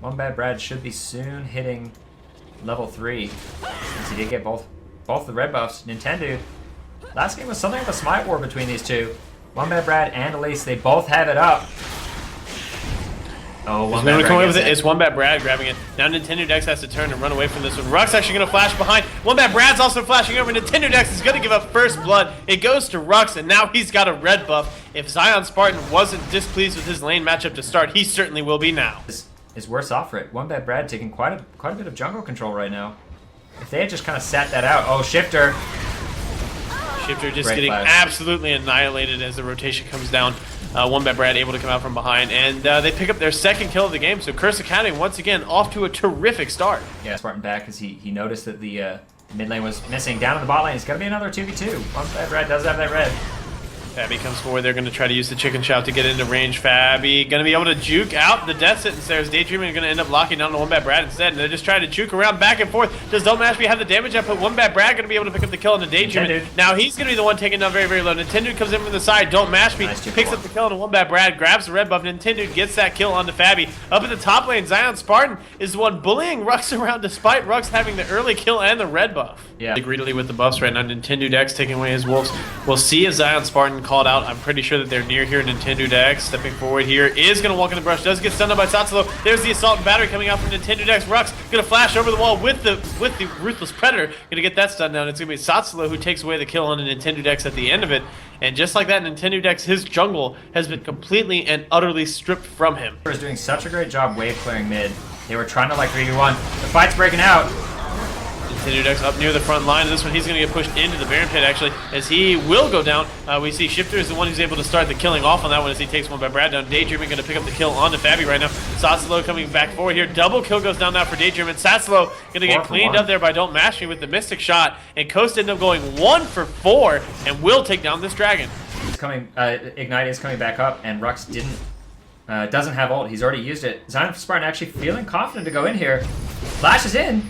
One Bad Brad should be soon hitting level 3. Since he did get both the red buffs. Nintendo. Last game was something of a smite war between these two. One Bad Brad and Elise, they both have it up. Oh, One Bad Brad gets it. It's One Bad Brad grabbing it. Now Nintendo Dex has to turn and run away from this one. Ruck's actually going to flash behind. One Bad Brad's also flashing over. Nintendo Dex is going to give up first blood. It goes to Rux, and now he's got a red buff. If Zion Spartan wasn't displeased with his lane matchup to start, he certainly will be now. Is worse off for it. One Bad Brad taking quite a bit of jungle control right now. If they had just kind of sat that out. Oh, Shifter. Shifter just Great getting flash. absolutely annihilated as the rotation comes down. One Bad Brad able to come out from behind, and they pick up their second kill of the game. So Curse Academy once again off to a terrific start. Yeah, Spartan back because he noticed that the mid lane was missing. Down in the bot lane, it's gonna be another 2v2. One Bad Brad does have that red. Fabi comes forward. They're going to try to use the chicken shout to get into range. Fabi going to be able to juke out the death sentence there. As Daydreaming going to end up locking down to One Bad Brad instead. And they're just trying to juke around back and forth. Does Don't Mash Me have the damage up? But One Bad Brad going to be able to pick up the kill on the Daydreaming. Now he's going to be the one taking down very, very low. Nintendo comes in from the side. Don't Mash Me picks up the kill on One Bad Brad. Grabs the red buff. Nintendo gets that kill onto Fabi. Up in the top lane, Zion Spartan is the one bullying Rux around despite Rux having the early kill and the red buff. Yeah. Greedily with the buffs right now. Nintendo Dex taking away his wolves. We'll see if Zion Spartan called out. I'm pretty sure that they're near here. Nintendo Dex stepping forward here is going to walk in the brush. Does get stunned by Satsalo. There's the assault and battery coming out from Nintendo Dex. Rux going to flash over the wall with the Ruthless Predator. Going to get that stun down. It's going to be Satsalo who takes away the kill on the Nintendo Dex at the end of it. And just like that, Nintendo Dex, his jungle has been completely and utterly stripped from him. He was doing such a great job wave clearing mid. They were trying to like 3v1. The fight's breaking out. Nintendo Dex up near the front line. This one he's going to get pushed into the Baron Pit actually, as he will go down. We see Shifter is the one who's able to start the killing off on that one as he takes One Bad Brad down. Daydreaming going to pick up the kill onto Fabi right now. Satsalo coming back forward here. Double kill goes down now for Daydreaming. Satsalo going to get cleaned up there by Don't Mash Me with the Mystic Shot. And Coast ended up going 1 for 4 and will take down this dragon. It's coming. Ignite is coming back up, and Rux doesn't have ult. He's already used it. Zion Spartan actually feeling confident to go in here. Flashes in.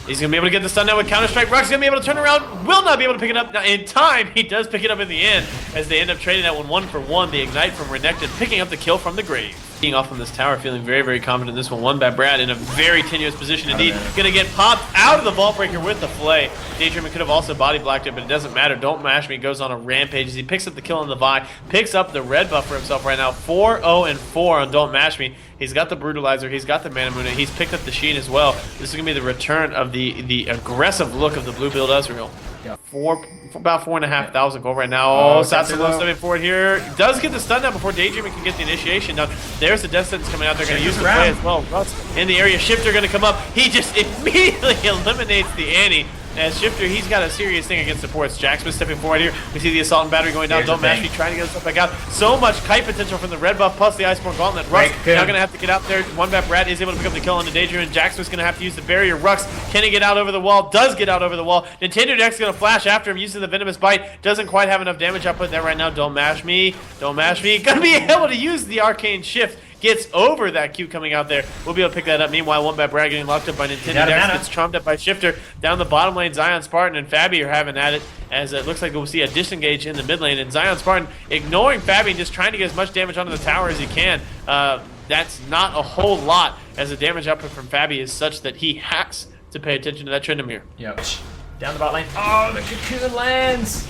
He's going to be able to get the stun now with Counter-Strike. Rux going to be able to turn around. Will not be able to pick it up. Now, in time, he does pick it up in the end as they end up trading that one 1 for 1. The Ignite from Renekton picking up the kill from the grave. Being off on this tower, feeling very, very confident in this one. One Bad Brad in a very tenuous position indeed. Going to get popped out of the Vault Breaker with the Flay. Daydreaming could have also body blocked it, but it doesn't matter. Don't Mash Me goes on a rampage as he picks up the kill on the Vi. Picks up the red buff for himself right now. 4-0-4 on Don't Mash Me. He's got the Brutalizer. He's got the Mana Moon. He's picked up the Sheen as well. This is going to be the return of the aggressive look of the blue build Ezreal. Yeah. About 4,500 gold right now. Oh, Satsalo stepping forward here. Does get the stun down before Daydreaming can get the initiation. Now, there's the death sentence coming out. They're going to use the play as well. Rust in the area. Shifter going to come up. He just immediately eliminates the Annie. As Shifter, he's got a serious thing against supports. Jacksmith stepping forward here. We see the assault and battery going down. Don't Mash Me trying to get himself back out. So much kite potential from the red buff plus the Iceborne Gauntlet. Rux now going to have to get out there. One Bad Brad is able to pick up the kill on the Daydream, and Jacksmith's going to have to use the barrier. Rux, can he get out over the wall? Does get out over the wall. Nintendo Dex going to flash after him using the Venomous Bite. Doesn't quite have enough damage output there right now. Don't Mash Me. Don't Mash Me. Going to be able to use the Arcane Shift. Gets over that Q coming out there. We'll be able to pick that up. Meanwhile, One Bad Brad getting locked up by Nintendo Dex. Gets chomped up by Shifter. Down the bottom lane, Zion Spartan and Fabi are having at it, as it looks like we'll see a disengage in the mid lane. And Zion Spartan ignoring Fabi and just trying to get as much damage onto the tower as he can. That's not a whole lot, as the damage output from Fabi is such that he has to pay attention to that Tryndamere. Yep. Down the bot lane. Oh, the cocoon lands.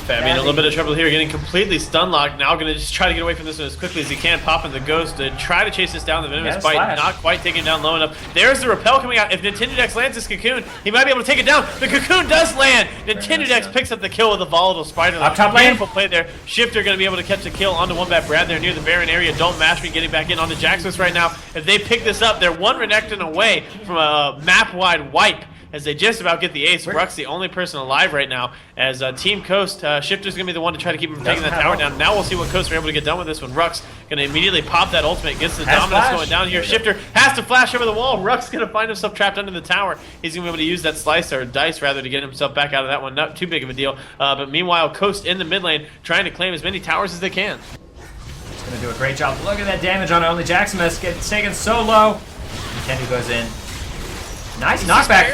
Fabi in a little bit of trouble here, getting completely stun locked. Now going to just try to get away from this one as quickly as he can, popping the Ghost to try to chase this down. The Venomous Bite not quite taking him down low enough. There's the Repel coming out. If Nintendo Dex lands this Cocoon, he might be able to take it down. The Cocoon does land. Nintendo Dex picks up the kill with a volatile Spider. Up top lane. Beautiful play there. Shifter going to be able to catch the kill onto One Bad Brad there near the Baron area. Don't Mash Me getting back in onto Jacksmith right now. If they pick this up, they're one Renekton away from a map-wide wipe, as they just about get the ace. Rux the only person alive right now, as Team Coast, Shifter's going to be the one to try to keep him from taking that tower down. Now we'll see what Coast are able to get done with this one. Rux going to immediately pop that ultimate, gets the dominance going down here. Shifter has to flash over the wall. Rux going to find himself trapped under the tower. He's going to be able to use that slice, or dice rather, to get himself back out of that one. Not too big of a deal. But meanwhile, Coast in the mid lane trying to claim as many towers as they can. He's going to do a great job. Look at that damage on only Jacksmith. Gets taken so low. Nintendo goes in. Nice knockback.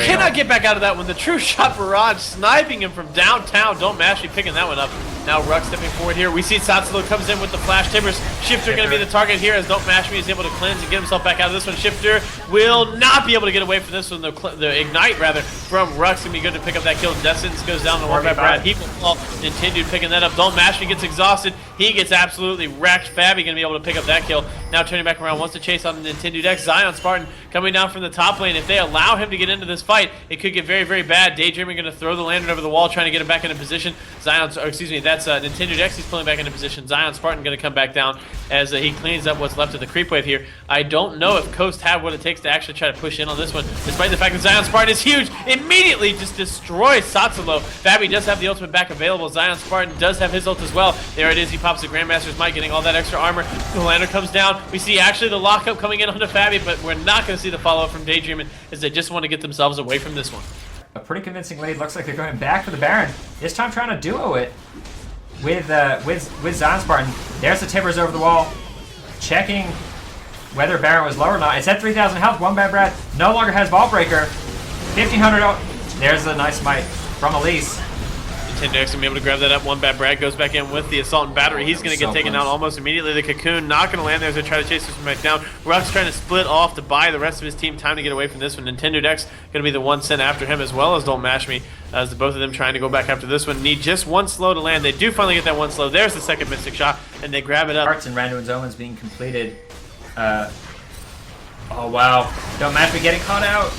Cannot get back out of that one. The true shot barrage sniping him from downtown. Don't Mash Me picking that one up. Now Ruck stepping forward here. We see Satsalo comes in with the flash timbers. Shifter going to be the target here as Don't Mash Me is able to cleanse and get himself back out of this one. Shifter will not be able to get away from this one. The ignite rather from Ruck's going to be good to pick up that kill. Destins goes down to one by Brad. He will fall. Nintendo picking that up. Don't Mash Me gets exhausted. He gets absolutely wrecked. Fabi going to be able to pick up that kill. Now turning back around, wants to chase on the Nintendo Dex. Zion Spartan coming down from the top lane. If they allow him to get into this fight, it could get very, very bad. Daydreaming going to throw the lantern over the wall, trying to get him back into position. Zion's, or excuse me, that's Nintendo Dex. He's pulling back into position. Zion Spartan going to come back down as he cleans up what's left of the creep wave here. I don't know if Coast have what it takes to actually try to push in on this one, despite the fact that Zion Spartan is huge. Immediately just destroys Satsalo. Fabi does have the ultimate back available. Zion Spartan does have his ult as well. There it is. He pops the Grandmaster's Might, getting all that extra armor. The lantern comes down. We see actually the lockup coming in onto Fabi, but we're not going to see the follow-up from Daydreaming as they just want to get themselves away from this one. A pretty convincing lead. Looks like they're going back for the Baron. This time trying to duo it with Zion Spartan. There's the timbers over the wall. Checking whether Baron was low or not. It's at 3,000 health. One bad Brad no longer has Ball Breaker. 1,500. There's a nice smite from Elise. Nintendo X gonna be able to grab that up. One bad Brad goes back in with the Assault and Battery. He's gonna get taken down almost immediately. The Cocoon not gonna land there as they try to chase this one back down. Ruck's trying to split off to buy the rest of his team time to get away from this one. Nintendo Dex gonna be the one sent after him, as well as Don't Mash Me, as both of them trying to go back after this one. Need just one slow to land. They do finally get that one slow. There's the second Mystic Shot, and they grab it up. Hearts and Randuin's Omens being completed. Oh wow. Don't Mash Me getting caught out.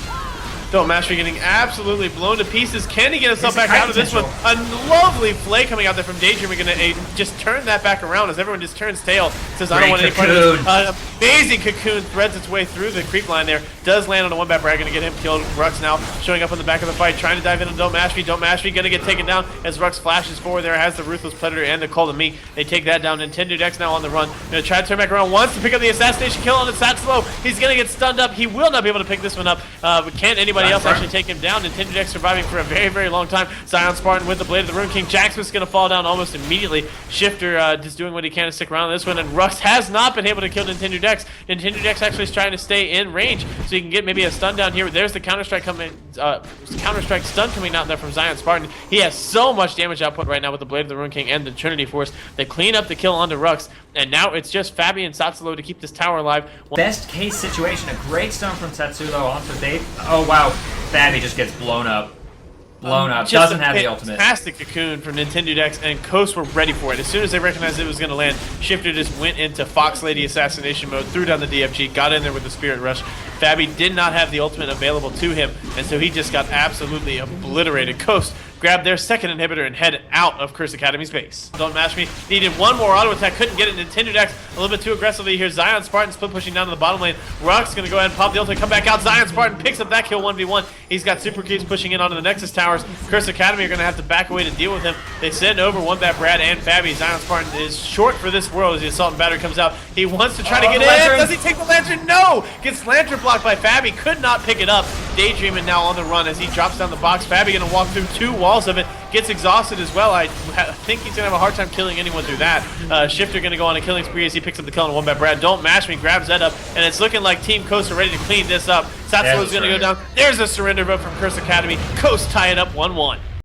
Don't Mash Me getting absolutely blown to pieces. Can he get himself back out of this one? A lovely play coming out there from Daydream. We're going to just turn that back around as everyone just turns tail. Says, I don't want any part of this. Amazing Cocoon threads its way through the creep line there. Does land on a one-bat Brad. Going to get him killed. Rux now showing up on the back of the fight, trying to dive in on Don't Mash Me. Don't Mash Me going to get taken down as Rux flashes forward there. Has the Ruthless Predator and the Call to Me. They take that down. Nintendo Dex now on the run. Going to try to turn back around. Wants to pick up the assassination kill on the Satsalo. He's going to get stunned up. He will not be able to pick this one up. But can't anybody else actually take him down? Nintendo Dex surviving for a very, very long time. Zion Spartan with the Blade of the Rune King. Jacksmith's going to fall down almost immediately. Shifter just doing what he can to stick around on this one. And Rux has not been able to kill Nintendo Dex. Nintendo Dex actually is trying to stay in range so he can get maybe a stun down here. There's the Counter-Strike coming, Counter-Strike stun coming out there from Zion Spartan. He has so much damage output right now with the Blade of the Rune King and the Trinity Force. They clean up the kill onto Rux, and now it's just Fabi and Satsalo to keep this tower alive. Best case situation, a great stun from Satsulo onto Dave. Oh wow, Fabi just gets blown up. Doesn't have the ultimate. Fantastic Cocoon from Nintendo Dex, and Coast were ready for it. As soon as they recognized it was going to land, Shifter just went into Fox Lady assassination mode, threw down the DFG, got in there with the Spirit Rush. Fabi did not have the ultimate available to him, and so he just got absolutely obliterated. Coast grabbed their second inhibitor and head out of Curse Academy's base. Don't Mash Me needed one more auto attack, couldn't get it. Nintendo Dex a little bit too aggressively here. Zion Spartan split pushing down to the bottom lane. Rock's gonna go ahead and pop the ultimate, come back out. Zion Spartan picks up that kill 1v1. He's got super keys pushing in onto the Nexus towers. Curse Academy are gonna have to back away to deal with him. They send over one bat Brad and Fabi. Zion Spartan is short for this world as the Assault and Battery comes out. He wants to try to get in. Does he take the lantern? No! Gets lantern blocked by Fabi. Could not pick it up. Daydreaming now on the run as he drops down the box. Fabi gonna walk through two walls of it. Gets exhausted as well. I think he's going to have a hard time killing anyone through that. Shifter going to go on a killing spree as he picks up the kill on one by Brad. Don't Mash Me grabs that up, and it's looking like Team Coast are ready to clean this up. Satsalo's going to go down. There's a surrender vote from Curse Academy. Coast tie it up 1-1.